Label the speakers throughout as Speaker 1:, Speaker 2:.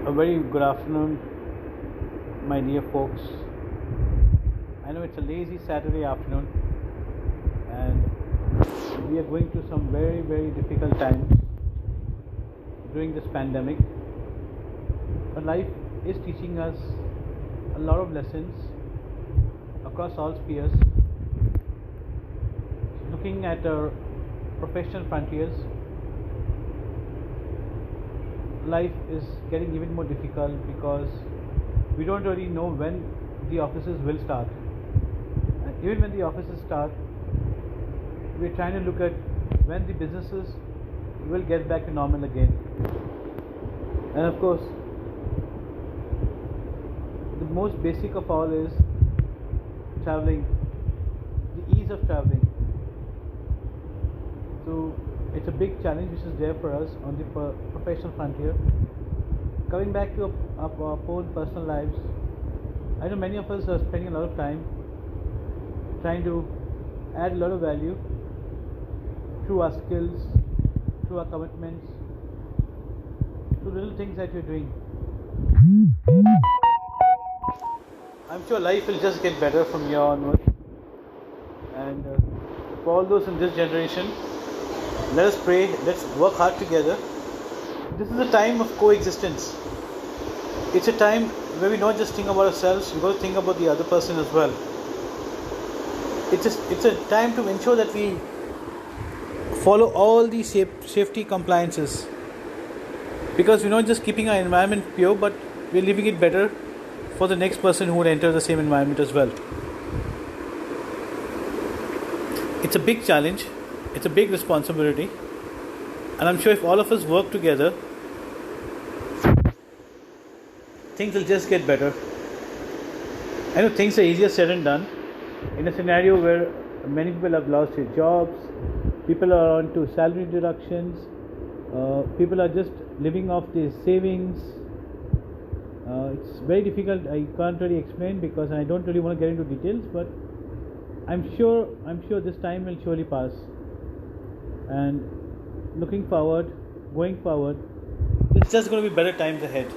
Speaker 1: A very good afternoon, my dear folks. I know it's a lazy Saturday afternoon, and we are going through some very, very difficult times during this pandemic. But life is teaching us a lot of lessons across all spheres. Looking at our professional frontiers, life is getting even more difficult because we don't really know when the offices will start. And even when the offices start, we're trying to look at when the businesses will get back to normal again. And of course, the most basic of all is traveling, the ease of traveling. So it's a big challenge which is there for us on the professional frontier. Coming back to our own personal lives, I know many of us are spending a lot of time trying to add a lot of value through our skills, through our commitments, through little things that we're doing. I'm sure life will just get better from here onwards. And for all those in this generation, let us pray, let's work hard together. This is a time of coexistence. It's a time where we not just think about ourselves, we've got to think about the other person as well. It's a time to ensure that we follow all the safety compliances. Because we're not just keeping our environment pure, but we're leaving it better for the next person who would enter the same environment as well. It's a big challenge. It's a big responsibility, and I'm sure if all of us work together, things will just get better. I know things are easier said than done. In a scenario where many people have lost their jobs, people are on to salary deductions, people are just living off their savings. It's very difficult. I can't really explain because I don't really want to get into details, but I'm sure this time will surely pass. And looking forward, going forward, it's just going to be better times ahead.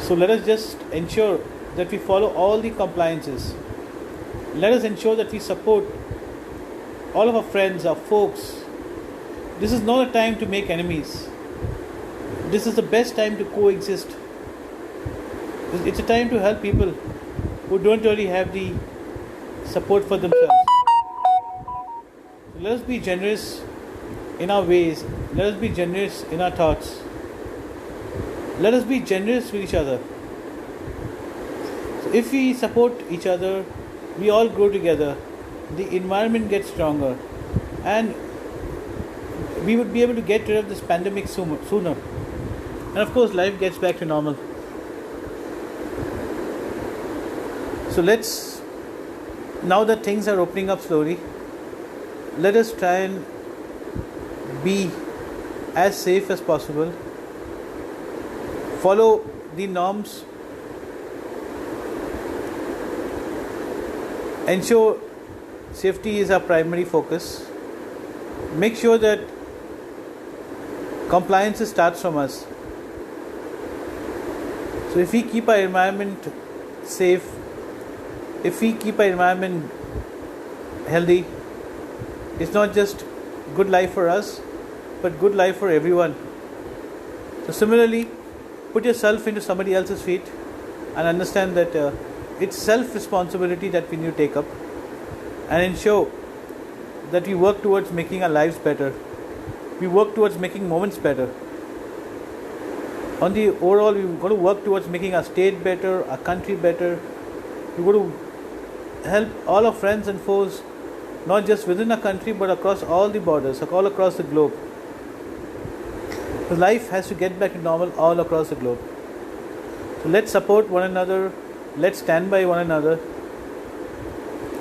Speaker 1: So let us just ensure that we follow all the compliances. Let us ensure that we support all of our friends, our folks. This is not a time to make enemies. This is the best time to coexist. It's a time to help people who don't really have the support for themselves. Let us be generous in our ways. Let us be generous in our thoughts. Let us be generous with each other. So if we support each other, we all grow together. The environment gets stronger, and we would be able to get rid of this pandemic sooner. And of course, life gets back to normal. So let's, now that things are opening up slowly, let us try and be as safe as possible. Follow the norms. Ensure safety is our primary focus. Make sure that compliance starts from us. So if we keep our environment safe, if we keep our environment healthy, it's not just good life for us, but good life for everyone. So similarly, put yourself into somebody else's feet and understand that it's self-responsibility that we need to take up, and ensure that we work towards making our lives better. We work towards making moments better. On the overall, we've got to work towards making our state better, our country better. We've got to help all our friends and foes, not just within our country, but across all the borders, all across the globe. So life has to get back to normal all across the globe. So let's support one another. Let's stand by one another.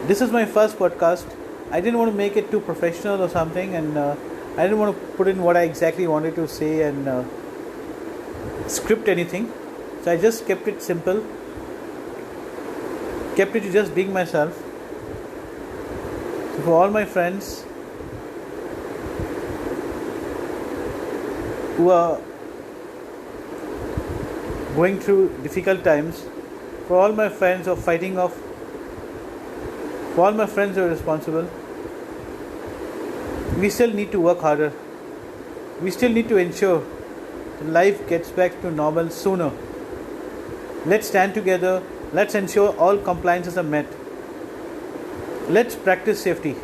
Speaker 1: This is my first podcast. I didn't want to make it too professional or something, and I didn't want to put in what I exactly wanted to say and script anything. So I just kept it simple, kept it to just being myself. So for all my friends who are going through difficult times, for all my friends who are fighting off, for all my friends who are responsible, we still need to work harder. We still need to ensure that life gets back to normal sooner. Let's stand together. Let's ensure all compliances are met. Let's practice safety.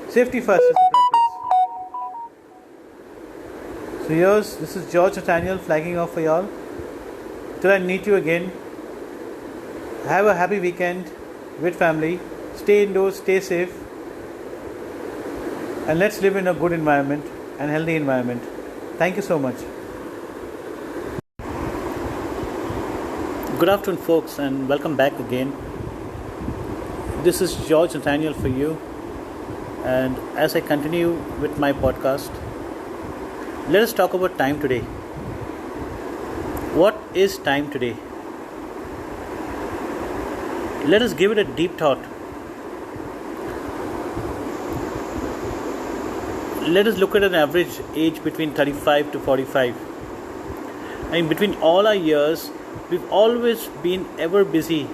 Speaker 1: Safety first is the practice. So here's, this is George Nathaniel flagging off for y'all. Till I meet you again. Have a happy weekend with family. Stay indoors, stay safe. And let's live in a good environment and healthy environment. Thank you so much. Good afternoon, folks, and welcome back again. This is George Nathaniel for you. And as I continue with my podcast, let us talk about time today. What is time today? Let us give it a deep thought. Let us look at an average age between 35 to 45. And between all our years, we've always been ever busy.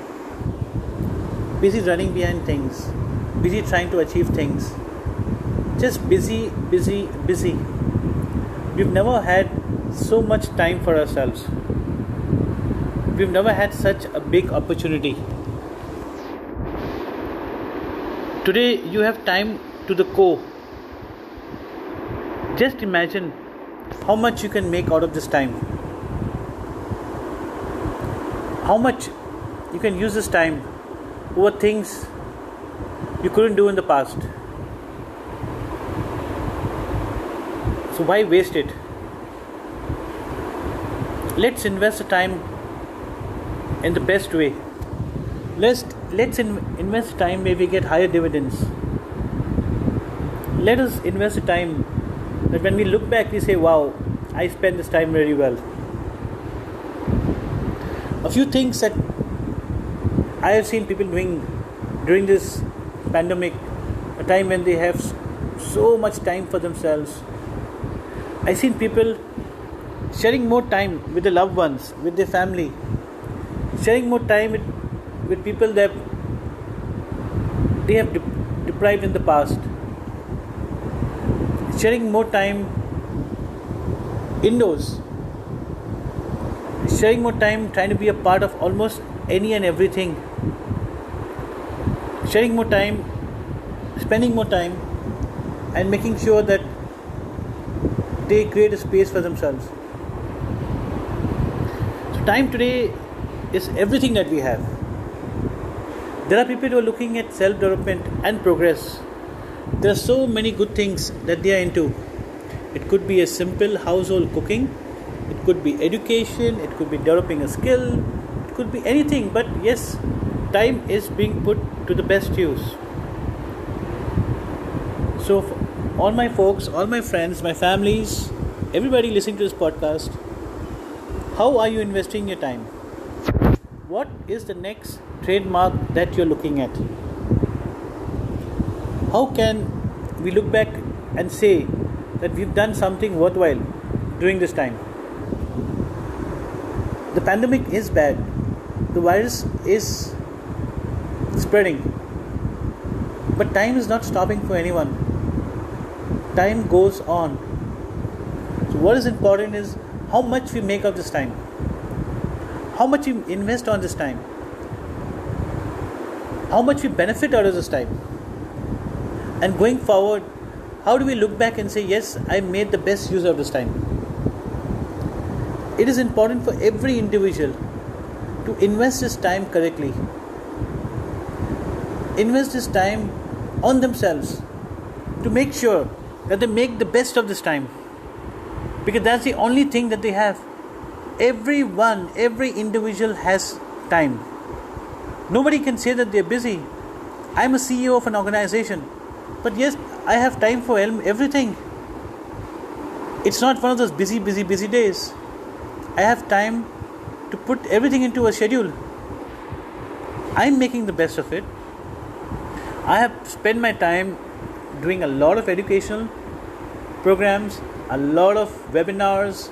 Speaker 1: Busy running behind things. Busy trying to achieve things. Just busy, busy, busy. We've never had so much time for ourselves. We've never had such a big opportunity. Today you have time to the core. Just imagine how much you can make out of this time. How much you can use this time over things you couldn't do in the past. So why waste it? Let's invest the time in the best way. Let's invest time where we get higher dividends. Let us invest the time that when we look back we say, wow, I spent this time very well. A few things that I have seen people doing during this pandemic, a time when they have so much time for themselves. I've seen people sharing more time with their loved ones, with their family, sharing more time with people that they have deprived in the past, sharing more time indoors, sharing more time trying to be a part of almost any and everything, sharing more time, spending more time, and making sure that they create a space for themselves. So time today is everything that we have. There are people who are looking at self-development and progress. There are so many good things that they are into. It could be a simple household cooking, it could be education, it could be developing a skill, it could be anything. But yes, time is being put to the best use. So all my folks, all my friends, my families, everybody listening to this podcast, how are you investing your time? What is the next trademark that you're looking at? How can we look back and say that we've done something worthwhile during this time? The pandemic is bad. The virus is spreading. But time is not stopping for anyone. Time goes on. So what is important is how much we make of this time. How much we invest on this time. How much we benefit out of this time. And going forward, how do we look back and say, yes, I made the best use of this time? It is important for every individual to invest his time correctly. Invest his time on themselves to make sure that they make the best of this time. Because that's the only thing that they have. Every individual has time. Nobody can say that they're busy. I'm a CEO of an organization. But yes, I have time for everything. It's not one of those busy days. I have time to put everything into a schedule. I'm making the best of it. I have spent my time doing a lot of educational programs, a lot of webinars,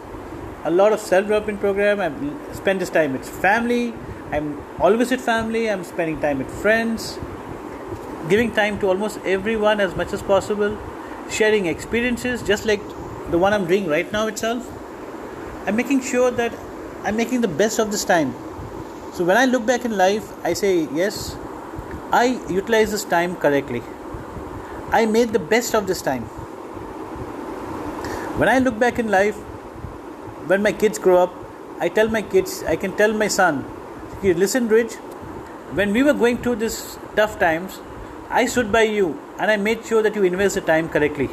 Speaker 1: a lot of self-development program. I spend this time with family. I'm always with family. I'm spending time with friends, giving time to almost everyone as much as possible, sharing experiences just like the one I'm doing right now itself. I'm making sure that I'm making the best of this time. So when I look back in life, I say, yes, I utilized this time correctly. I made the best of this time. When I look back in life, when my kids grow up, I can tell my son, listen, Rich, when we were going through these tough times, I stood by you and I made sure that you invest the time correctly.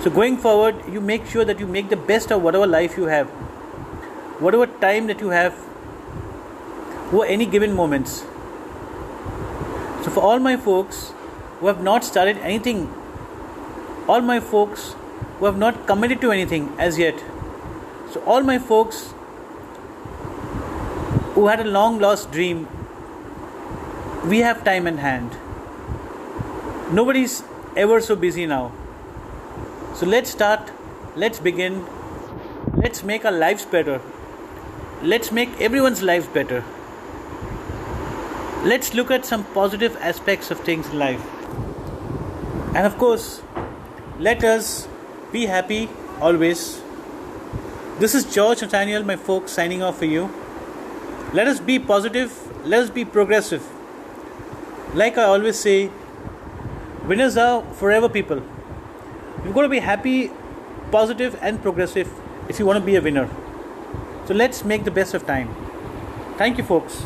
Speaker 1: So going forward, you make sure that you make the best of whatever life you have, whatever time that you have, or any given moments. So for all my folks who have not started anything, all my folks who have not committed to anything as yet, so all my folks who had a long lost dream, we have time in hand. Nobody's ever so busy now. So let's start, let's begin, let's make our lives better. Let's make everyone's lives better. Let's look at some positive aspects of things in life. And of course, let us be happy always. This is George Nathaniel, my folks, signing off for you. Let us be positive, let us be progressive. Like I always say, winners are forever people. You've got to be happy, positive and progressive if you want to be a winner. So let's make the best of time. Thank you, folks.